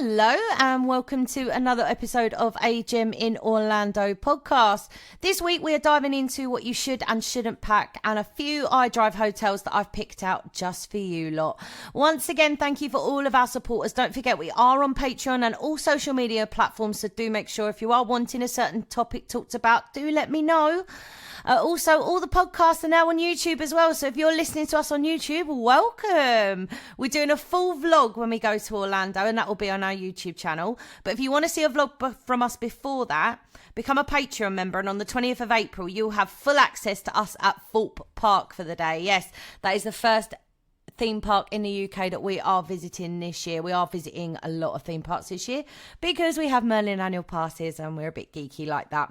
Hello and welcome to another episode of A Gym in Orlando podcast. This week we are diving into what you should and shouldn't pack and a few iDrive hotels that I've picked out just for you lot. Once again, thank you for all of our supporters. Don't forget we are on Patreon and all social media platforms, so do make sure if you are wanting a certain topic talked about, do let me know. Also, all the podcasts are now on YouTube as well. So if you're listening to us on YouTube, welcome. We're doing a full vlog when we go to Orlando, and that will be on our YouTube channel. But if you want to see a vlog from us before that, become a Patreon member. And on the 20th of April, you'll have full access to us at Thorpe Park for the day. Yes, that is the first theme park in the UK that we are visiting this year. We are visiting a lot of theme parks this year because we have Merlin annual passes and we're a bit geeky like that.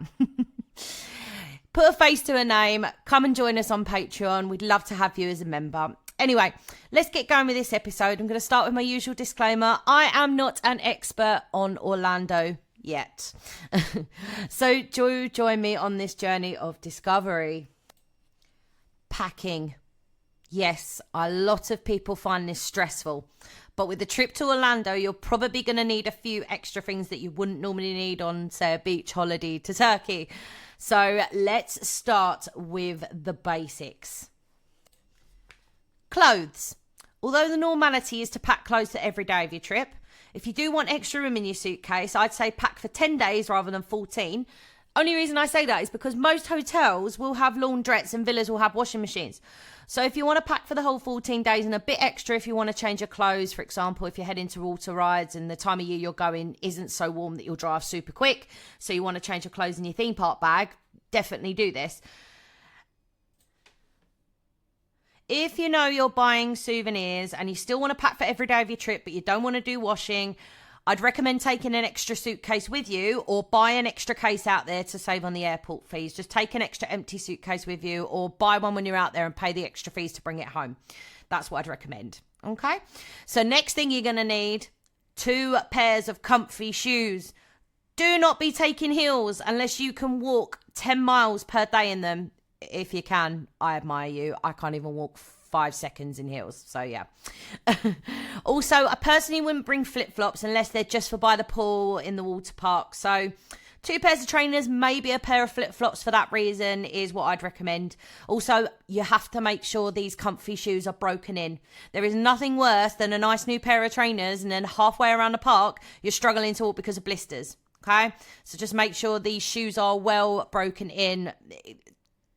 Put a face to a name. Come and join us on Patreon. We'd love to have you as a member. Anyway, let's get going with this episode. I'm going to start with my usual disclaimer. I am not an expert on Orlando yet. So do join me on this journey of discovery. Packing. Yes, a lot of people find this stressful. But with the trip to Orlando, you're probably going to need a few extra things that you wouldn't normally need on, say, a beach holiday to Turkey. So let's start with the basics. Clothes. Although the normality is to pack clothes for every day of your trip, if you do want extra room in your suitcase, I'd say pack for 10 days rather than 14. Only reason I say that is because most hotels will have laundrettes and villas will have washing machines. So if you want to pack for the whole 14 days and a bit extra if you want to change your clothes, for example, if you're heading to water rides and the time of year you're going isn't so warm that you'll dry off super quick, so you want to change your clothes in your theme park bag, definitely do this. If you know you're buying souvenirs and you still want to pack for every day of your trip but you don't want to do washing, I'd recommend taking an extra suitcase with you or buy an extra case out there to save on the airport fees. Just take an extra empty suitcase with you or buy one when you're out there and pay the extra fees to bring it home. That's what I'd recommend. Okay. So next thing you're going to need 2 pairs of comfy shoes. Do not be taking heels unless you can walk 10 miles per day in them. If you can, I admire you. I can't even walk 5 seconds in heels. So yeah. Also, I personally wouldn't bring flip-flops unless they're just for by the pool in the water park. So 2 pairs of trainers, maybe a pair of flip-flops for that reason is what I'd recommend. Also, you have to make sure these comfy shoes are broken in. There is nothing worse than a nice new pair of trainers and then halfway around the park, you're struggling to walk because of blisters. Okay? So just make sure these shoes are well broken in.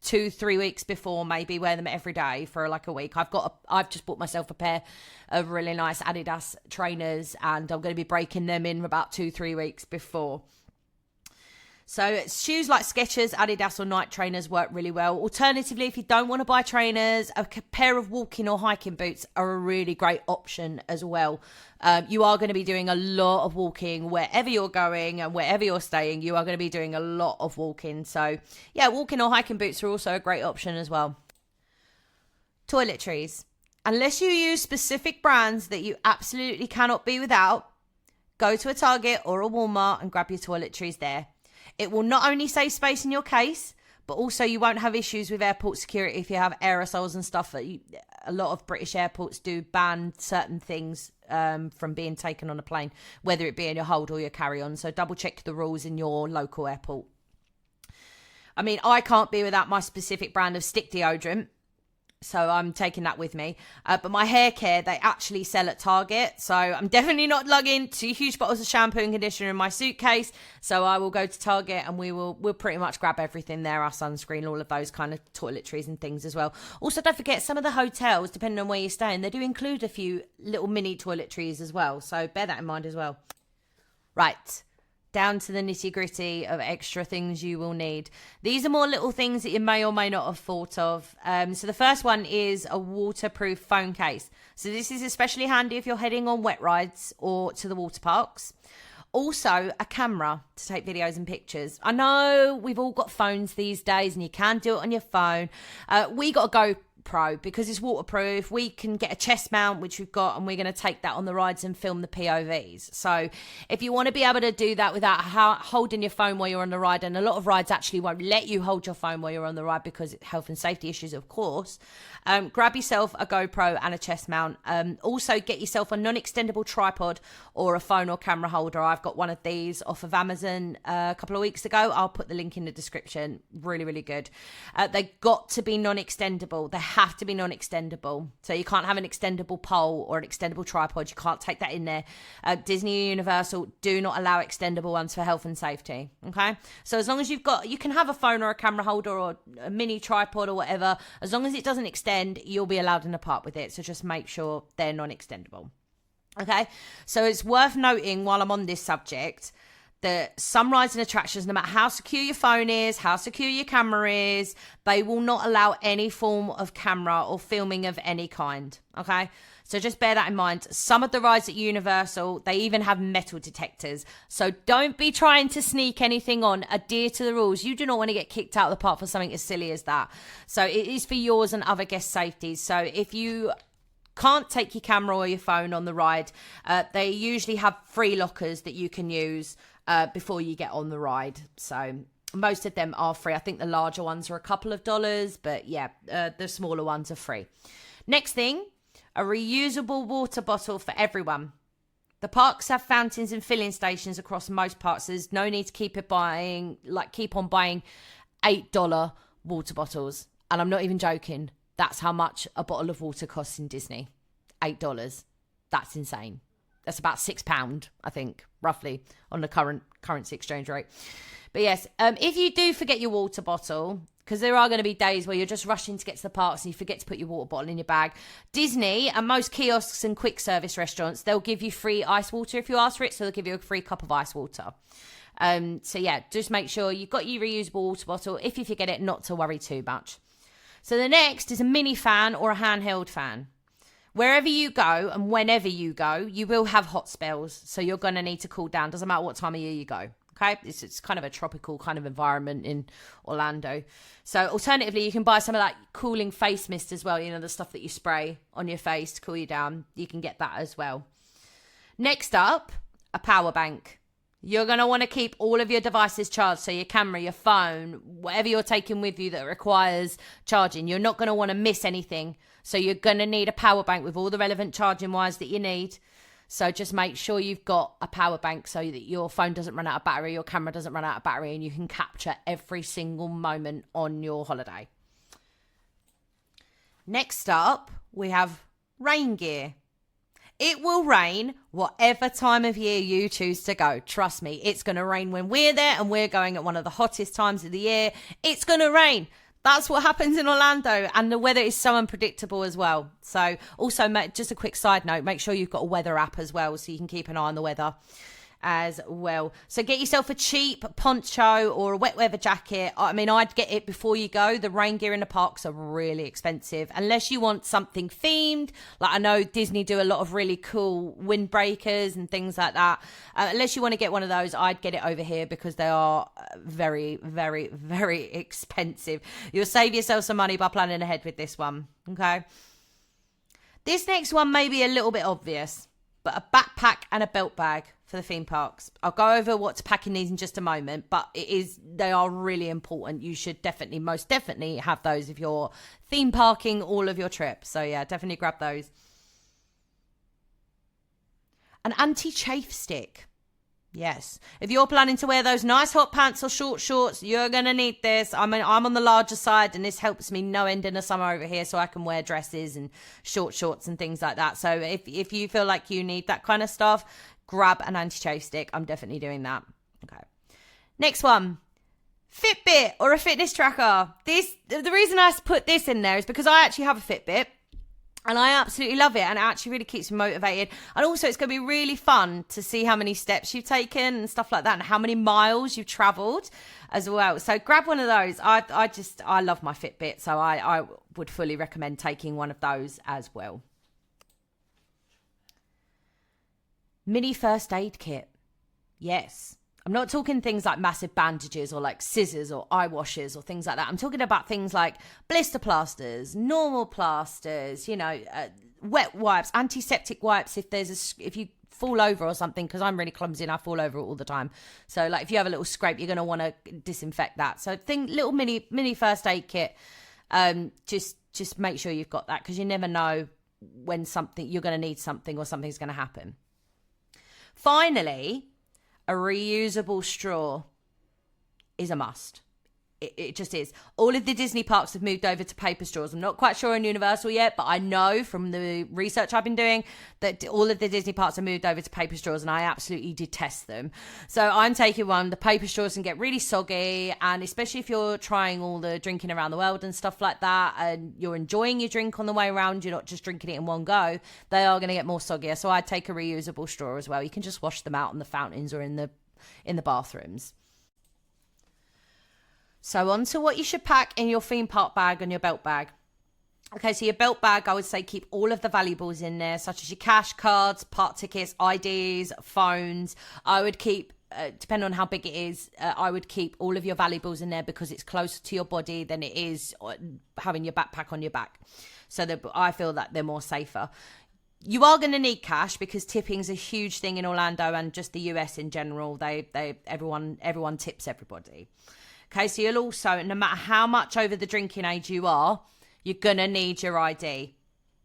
2-3 weeks before, maybe wear them every day for like a week. I've just bought myself a pair of really nice Adidas trainers and I'm going to be breaking them in about 2-3 weeks before. So shoes like Skechers, Adidas or Nike trainers work really well. Alternatively, if you don't want to buy trainers, a pair of walking or hiking boots are a really great option as well. You are going to be doing a lot of walking wherever you're going and wherever you're staying. You are going to be doing a lot of walking. So yeah, walking or hiking boots are also a great option as well. Toiletries. Unless you use specific brands that you absolutely cannot be without, go to a Target or a Walmart and grab your toiletries there. It will not only save space in your case, but also you won't have issues with airport security if you have aerosols and stuff. A lot of British airports do ban certain things from being taken on a plane, whether it be in your hold or your carry-on. So double check the rules in your local airport. I mean, I can't be without my specific brand of stick deodorant. So I'm taking that with me. But my hair care, they actually sell at Target. So I'm definitely not lugging 2 huge bottles of shampoo and conditioner in my suitcase. So I will go to Target and we'll pretty much grab everything there. Our sunscreen, all of those kind of toiletries and things as well. Also, don't forget some of the hotels, depending on where you're staying, they do include a few little mini toiletries as well. So bear that in mind as well. Right. Down to the nitty gritty of extra things you will need. These are more little things that you may or may not have thought of. So the first one is a waterproof phone case. So this is especially handy if you're heading on wet rides or to the water parks. Also, a camera to take videos and pictures. I know we've all got phones these days and you can do it on your phone. We got to go GoPro because it's waterproof. We can get a chest mount, which we've got, and we're going to take that on the rides and film the POVs. So if you want to be able to do that without holding your phone while you're on the ride, and a lot of rides actually won't let you hold your phone while you're on the ride because health and safety issues, of course, grab yourself a GoPro and a chest mount. Also get yourself a non-extendable tripod or a phone or camera holder. I've got one of these off of Amazon a couple of weeks ago. I'll put the link in the description. Really, really good. They got to be non-extendable. They have to be non-extendable. So you can't have an extendable pole or an extendable tripod. You can't take that in there. Disney or Universal do not allow extendable ones for health and safety. Okay. So as long as you can have a phone or a camera holder or a mini tripod or whatever, as long as it doesn't extend, you'll be allowed in the park with it. So just make sure they're non-extendable. Okay. So it's worth noting while I'm on this subject that some rides and attractions, no matter how secure your phone is, how secure your camera is, they will not allow any form of camera or filming of any kind. Okay. So just bear that in mind. Some of the rides at Universal, they even have metal detectors. So don't be trying to sneak anything on. Adhere to the rules. You do not want to get kicked out of the park for something as silly as that. So it is for yours and other guest safety. So if you can't take your camera or your phone on the ride, they usually have free lockers that you can use before you get on the ride. So most of them are free. I think the larger ones are a couple of dollars, but yeah, the smaller ones are free. Next thing, a reusable water bottle for everyone. The parks have fountains and filling stations across most parks. There's no need to keep on buying $8 water bottles. And I'm not even joking. That's how much a bottle of water costs in Disney. $8. That's insane. That's about £6, I think, roughly, on the current currency exchange rate. But yes, if you do forget your water bottle, because there are going to be days where you're just rushing to get to the parks and you forget to put your water bottle in your bag, Disney and most kiosks and quick service restaurants, they'll give you free ice water if you ask for it. So they'll give you a free cup of ice water. So yeah, just make sure you've got your reusable water bottle. If you forget it, not to worry too much. So the next is a mini fan or a handheld fan. Wherever you go and whenever you go, you will have hot spells. So you're going to need to cool down. Doesn't matter what time of year you go. Okay, it's kind of a tropical kind of environment in Orlando. So alternatively, you can buy some of that cooling face mist as well. You know, the stuff that you spray on your face to cool you down. You can get that as well. Next up, a power bank. You're going to want to keep all of your devices charged. So your camera, your phone, whatever you're taking with you that requires charging. You're not going to want to miss anything. So you're going to need a power bank with all the relevant charging wires that you need. So just make sure you've got a power bank so that your phone doesn't run out of battery, your camera doesn't run out of battery, and you can capture every single moment on your holiday. Next up, we have rain gear. It will rain whatever time of year you choose to go. Trust me, it's going to rain when we're there, and we're going at one of the hottest times of the year. It's going to rain. That's what happens in Orlando, and the weather is so unpredictable as well. So also, just a quick side note, make sure you've got a weather app as well so you can keep an eye on the weather as well. So get yourself a cheap poncho or a wet weather jacket. I mean, I'd get it before you go. The rain gear in the parks are really expensive unless you want something themed. Like I know Disney do a lot of really cool windbreakers and things like that. Unless you want to get one of those, I'd get it over here because they are very, very, very expensive. You'll save yourself some money by planning ahead with this one. Okay. This next one may be a little bit obvious, but a backpack and a belt bag for the theme parks. I'll go over what to pack in these in just a moment, but they are really important. You should most definitely have those if you're theme parking all of your trips. So yeah, definitely grab those. An anti-chafe stick. Yes. If you're planning to wear those nice hot pants or short shorts, you're going to need this. I mean, I'm on the larger side and this helps me no end in the summer over here so I can wear dresses and short shorts and things like that. So if you feel like you need that kind of stuff, grab an anti-chafe stick. I'm definitely doing that. Okay. Next one. Fitbit or a fitness tracker. The reason I put this in there is because I actually have a Fitbit. And I absolutely love it, and it actually really keeps me motivated. And also, it's going to be really fun to see how many steps you've taken and stuff like that, and how many miles you've travelled as well. So grab one of those. I love my Fitbit, so I would fully recommend taking one of those as well. Mini first aid kit. Yes. I'm not talking things like massive bandages or like scissors or eye washes or things like that. I'm talking about things like blister plasters, normal plasters, wet wipes, antiseptic wipes if you fall over or something, because I'm really clumsy and I fall over all the time. So like if you have a little scrape, you're going to want to disinfect that. So little mini first aid kit. Just make sure you've got that, because you never know when you're going to need something or something's going to happen. Finally, a reusable straw is a must. It just is. All of the Disney parks have moved over to paper straws. I'm not quite sure on Universal yet, but I know from the research I've been doing that all of the Disney parks have moved over to paper straws, and I absolutely detest them. So I'm taking one. The paper straws can get really soggy, and especially if you're trying all the drinking around the world and stuff like that, and you're enjoying your drink on the way around, you're not just drinking it in one go, they are going to get more soggier. So I'd take a reusable straw as well. You can just wash them out in the fountains or in the bathrooms. So on to what you should pack in your theme park bag and your belt bag. Okay, so your belt bag, I would say keep all of the valuables in there, such as your cash, cards, park tickets, IDs, phones. I would keep, depending on how big it is, I would keep all of your valuables in there, because it's closer to your body than it is having your backpack on your back. So I feel that they're more safer. You are going to need cash, because tipping's a huge thing in Orlando and just the US in general. Everyone tips everybody. Okay, so you'll also, no matter how much over the drinking age you are, you're going to need your ID.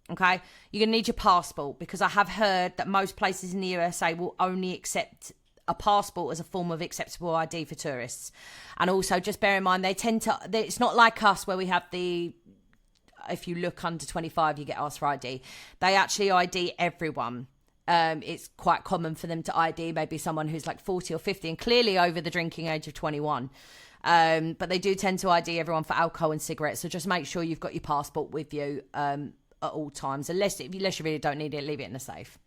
Okay, you're going to need your passport, because I have heard that most places in the USA will only accept a passport as a form of acceptable ID for tourists. And also just bear in mind, it's not like us where we have if you look under 25, you get asked for ID. They actually ID everyone. It's quite common for them to ID maybe someone who's like 40 or 50 and clearly over the drinking age of 21. But they do tend to ID everyone for alcohol and cigarettes. So just make sure you've got your passport with you at all times. Unless you really don't need it, leave it in the safe.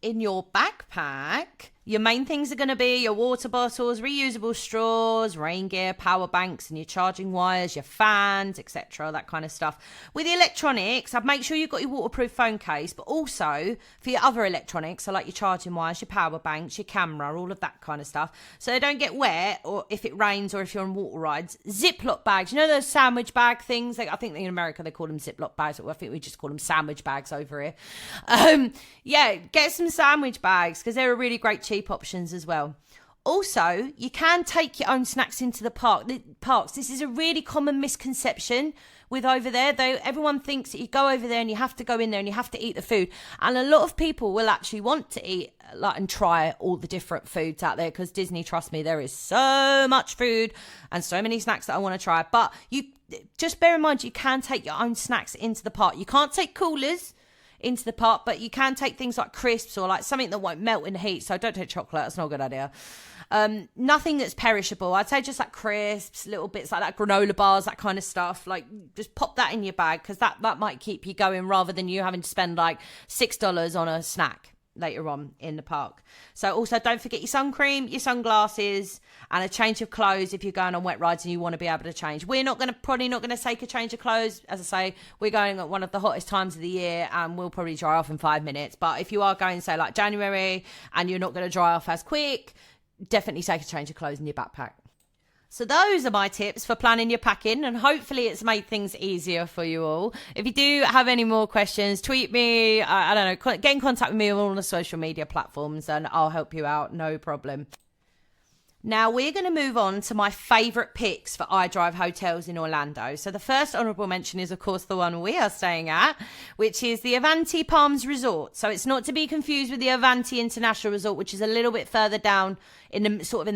In your backpack, your main things are going to be your water bottles, reusable straws, rain gear, power banks, and your charging wires, your fans, etc., that kind of stuff. With the electronics, I'd make sure you've got your waterproof phone case, but also for your other electronics, so like your charging wires, your power banks, your camera, all of that kind of stuff, so they don't get wet, or if it rains, or if you're on water rides. Ziploc bags, you know those sandwich bag things? I think in America they call them Ziploc bags, but I think we just call them sandwich bags over here. Get some sandwich bags, because they're a really great cheap options as well. Also, you can take your own snacks into the parks. This is a really common misconception with over there, though. Everyone thinks that you go over there and you have to go in there and you have to eat the food, and a lot of people will actually want to eat and try all the different foods out there, because Disney, trust me, there is so much food and so many snacks that I want to try. But you just bear in mind, you can take your own snacks into the park. You can't take coolers into the park, but you can take things like crisps or like something that won't melt in the heat. So don't take chocolate, that's not a good idea. Nothing that's perishable. I'd say just like crisps, little bits like that, granola bars, that kind of stuff. Like just pop that in your bag, because that might keep you going, rather than you having to spend like $6 on a snack later on in the park. So also don't forget your sun cream, your sunglasses, and a change of clothes if you're going on wet rides and you want to be able to change. We're probably not going to take a change of clothes. As I say, we're going at one of the hottest times of the year and we'll probably dry off in 5 minutes. But if you are going, say, like January, and you're not going to dry off as quick, definitely take a change of clothes in your backpack. So those are my tips for planning your packing, and hopefully it's made things easier for you all. If you do have any more questions, tweet me, I don't know, get in contact with me on all the social media platforms and I'll help you out, no problem. Now we're going to move on to my favourite picks for iDrive hotels in Orlando. So the first honourable mention is, of course, the one we are staying at, which is the Avanti Palms Resort. So it's not to be confused with the Avanti International Resort, which is a little bit further down in the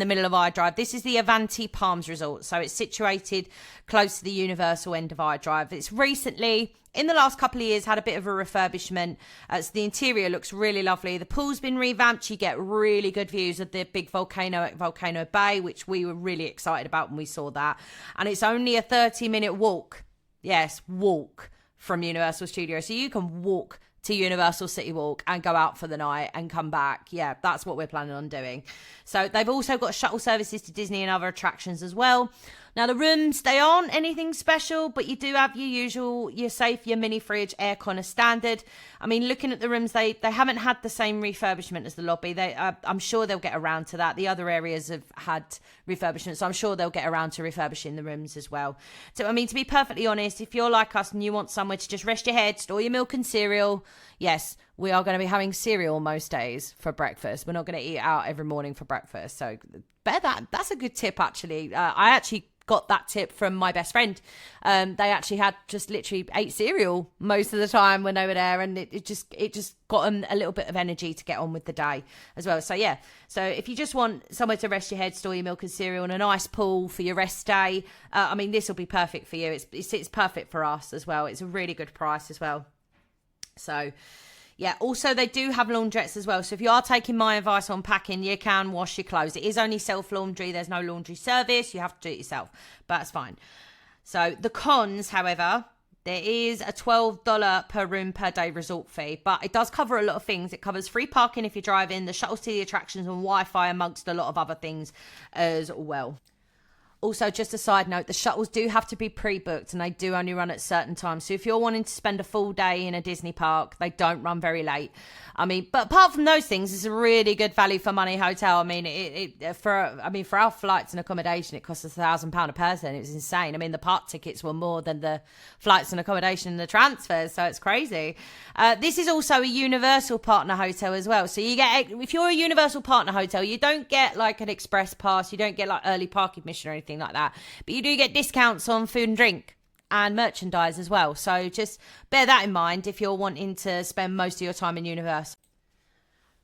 middle of iDrive. This is the Avanti Palms Resort. So it's situated close to the Universal end of iDrive. It's recently, in the last couple of years, had a bit of a refurbishment. So the interior looks really lovely. The pool's been revamped. You get really good views of the big volcano at Volcano Bay, which we were really excited about when we saw that. And it's only a 30-minute walk. Yes, walk from Universal Studios. So you can walk to Universal City Walk and go out for the night and come back. Yeah, that's what we're planning on doing. So they've also got shuttle services to Disney and other attractions as well. Now the rooms, they aren't anything special, but you do have your usual, your safe, your mini fridge, aircon as standard. I mean, looking at the rooms, they haven't had the same refurbishment as the lobby. I'm sure they'll get around to that. The other areas have had refurbishment, so I'm sure they'll get around to refurbishing the rooms as well. So, I mean, to be perfectly honest, if you're like us and you want somewhere to just rest your head, store your milk and cereal, yes, we are going to be having cereal most days for breakfast. We're not going to eat out every morning for breakfast. So that's a good tip, actually. I actually got that tip from my best friend. They actually had just literally ate cereal most of the time when they were there, and it just got them a little bit of energy to get on with the day as well. So yeah, so if you just want somewhere to rest your head, store your milk and cereal, and a nice pool for your rest day, I mean, this will be perfect for you. It's perfect for us as well. It's a really good price as well. So yeah, also they do have laundrettes as well. So if you are taking my advice on packing, you can wash your clothes. It is only self-laundry. There's no laundry service. You have to do it yourself, but that's fine. So the cons, however, there is a $12 per room per day resort fee, but it does cover a lot of things. It covers free parking if you're driving, the shuttles to the attractions, and Wi-Fi, amongst a lot of other things as well. Also, just a side note, the shuttles do have to be pre-booked and they do only run at certain times. So if you're wanting to spend a full day in a Disney park, they don't run very late. I mean, but apart from those things, it's a really good value for money hotel. I mean, for our flights and accommodation, it cost us £1,000 a person. It was insane. I mean, the park tickets were more than the flights and accommodation and the transfers, so it's crazy. This is also a Universal partner hotel as well. So you get, if you're a Universal partner hotel, you don't get like an express pass, you don't get like early park admission or anything like that, but you do get discounts on food and drink and merchandise as well. So just bear that in mind if you're wanting to spend most of your time in Universal.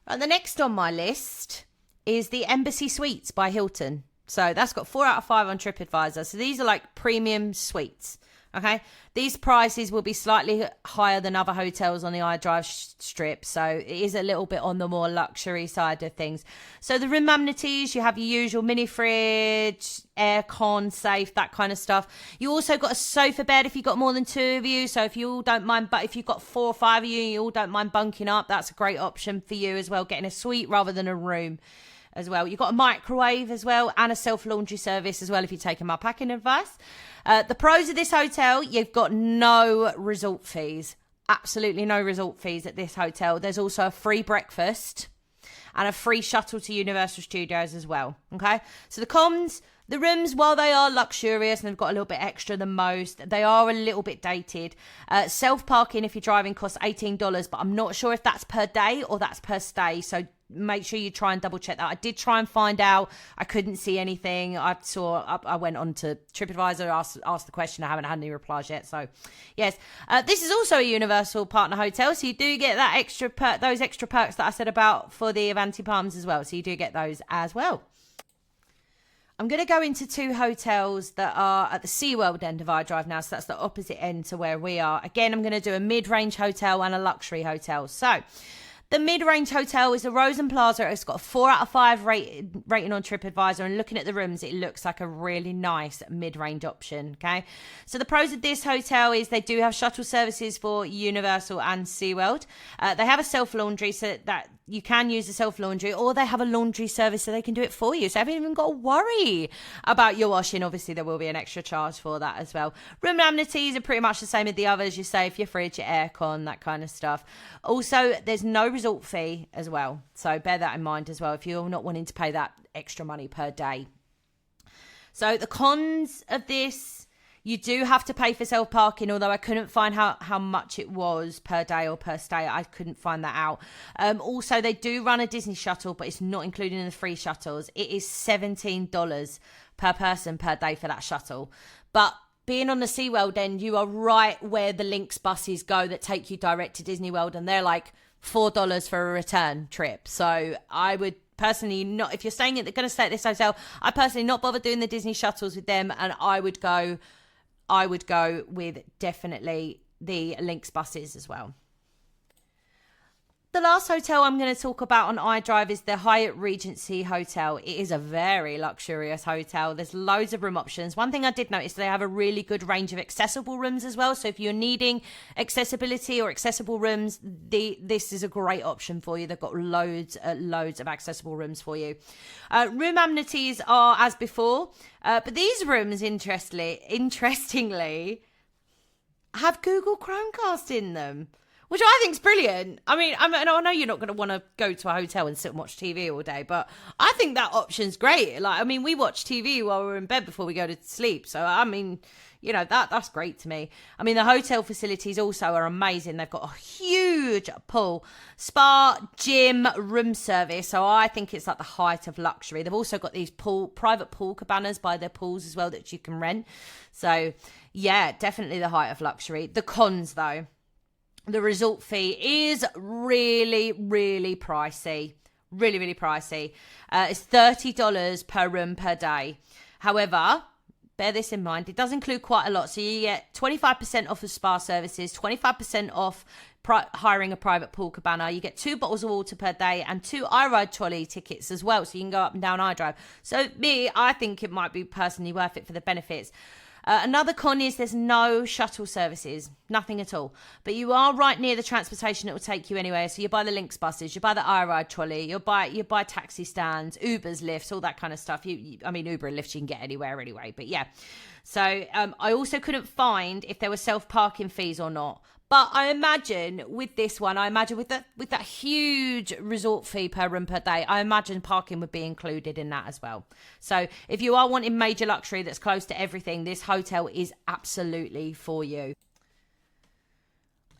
Right, the next on my list is the Embassy Suites by Hilton. So that's got 4 out of 5 on TripAdvisor. So these are like premium suites. Okay, these prices will be slightly higher than other hotels on the iDrive strip, so it is a little bit on the more luxury side of things. So the room amenities, you have your usual mini fridge, aircon, safe, that kind of stuff. You also got a sofa bed if you've got more than 2 of you, so if you all don't mind, but if you've got 4 or 5 of you, you all don't mind bunking up, that's a great option for you as well, getting a suite rather than a room as well. You've got a microwave as well and a self-laundry service as well if you're taking my packing advice. The pros of this hotel, you've got no resort fees. Absolutely no resort fees at this hotel. There's also a free breakfast and a free shuttle to Universal Studios as well. Okay, so the cons, the rooms, while they are luxurious and they've got a little bit extra than most, they are a little bit dated. Self-parking if you're driving costs $18, but I'm not sure if that's per day or that's per stay. So make sure you try and double check that. I did try and find out. I couldn't see anything. I went on to TripAdvisor, asked the question. I haven't had any replies yet. So yes, this is also a Universal partner hotel. So you do get that those extra perks that I said about for the Avanti Palms as well. So you do get those as well. I'm going to go into 2 hotels that are at the SeaWorld end of iDrive now. So that's the opposite end to where we are. Again, I'm going to do a mid-range hotel and a luxury hotel. So the mid-range hotel is the Rosen Plaza. It's got a 4 out of 5 rating on TripAdvisor, and looking at the rooms, it looks like a really nice mid-range option, okay? So the pros of this hotel is they do have shuttle services for Universal and SeaWorld. They have a self-laundry so that you can use the self-laundry, or they have a laundry service so they can do it for you. So I haven't even got to worry about your washing. Obviously, there will be an extra charge for that as well. Room amenities are pretty much the same as the others. Your safe, your fridge, your aircon, that kind of stuff. Also, there's no resort fee as well. So bear that in mind as well if you're not wanting to pay that extra money per day. So the cons of this, you do have to pay for self-parking, although I couldn't find how much it was per day or per stay. I couldn't find that out. Also, they do run a Disney shuttle, but it's not included in the free shuttles. It is $17 per person per day for that shuttle. But being on the SeaWorld end, you are right where the Lynx buses go that take you direct to Disney World, and they're like $4 for a return trip. So I would personally not, if you're going to stay at this hotel, I personally not bother doing the Disney shuttles with them, and I would go with definitely the Lynx buses as well. The last hotel I'm going to talk about on iDrive is the Hyatt Regency Hotel. It is a very luxurious hotel. There's loads of room options. One thing I did notice, they have a really good range of accessible rooms as well. So if you're needing accessibility or accessible rooms, this is a great option for you. They've got loads of accessible rooms for you. Room amenities are as before, but these rooms, interestingly, have Google Chromecast in them, which I think is brilliant. I mean, I know you're not going to want to go to a hotel and sit and watch TV all day, but I think that option's great. Like, I mean, we watch TV while we're in bed before we go to sleep. So, I mean, you know, that's great to me. I mean, the hotel facilities also are amazing. They've got a huge pool, spa, gym, room service. So I think it's like the height of luxury. They've also got these private pool cabanas by their pools as well that you can rent. So, yeah, definitely the height of luxury. The cons, though. The resort fee is really, really pricey. Really, really pricey. It's $30 per room per day. However, bear this in mind, it does include quite a lot. So you get 25% off of spa services, 25% off hiring a private pool cabana. You get 2 bottles of water per day and 2 iRide trolley tickets as well. So you can go up and down iDrive. So I think it might be personally worth it for the benefits. Another con is there's no shuttle services, nothing at all. But you are right near the transportation it will take you anyway. So you buy the Lynx buses, you buy the iRide trolley, you buy taxi stands, Ubers, Lyfts, all that kind of stuff. I mean, Uber and Lyft you can get anywhere anyway. But yeah, so I also couldn't find if there were self-parking fees or not. But I imagine with this one, with that huge resort fee per room per day, I imagine parking would be included in that as well. So if you are wanting major luxury that's close to everything, this hotel is absolutely for you.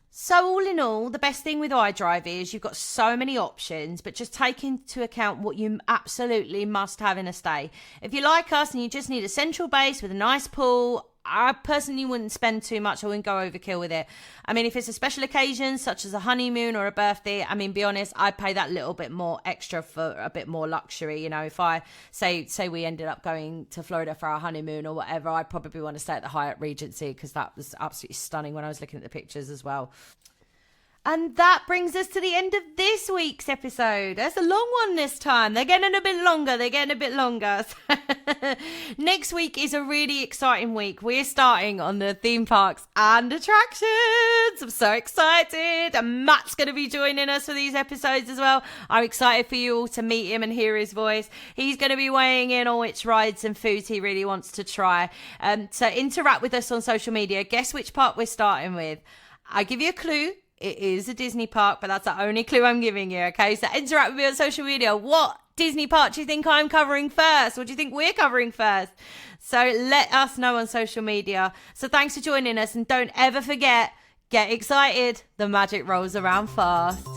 So all in all, the best thing with iDrive is you've got so many options, but just take into account what you absolutely must have in a stay. If you're like us and you just need a central base with a nice pool, I personally wouldn't spend too much. I wouldn't go overkill with it. I mean, if it's a special occasion, such as a honeymoon or a birthday, I mean, be honest, I'd pay that little bit more extra for a bit more luxury. You know, if I say we ended up going to Florida for our honeymoon or whatever, I'd probably want to stay at the Hyatt Regency because that was absolutely stunning when I was looking at the pictures as well. And that brings us to the end of this week's episode. That's a long one this time. They're getting a bit longer. Next week is a really exciting week. We're starting on the theme parks and attractions. I'm so excited. And Matt's going to be joining us for these episodes as well. I'm excited for you all to meet him and hear his voice. He's going to be weighing in on which rides and foods he really wants to try. So interact with us on social media. Guess which park we're starting with. I'll give you a clue. It is a Disney park, but that's the only clue I'm giving you, okay? So interact with me on social media. What Disney park do you think I'm covering first? What do you think we're covering first? So let us know on social media. So thanks for joining us, and don't ever forget, get excited. The magic rolls around fast.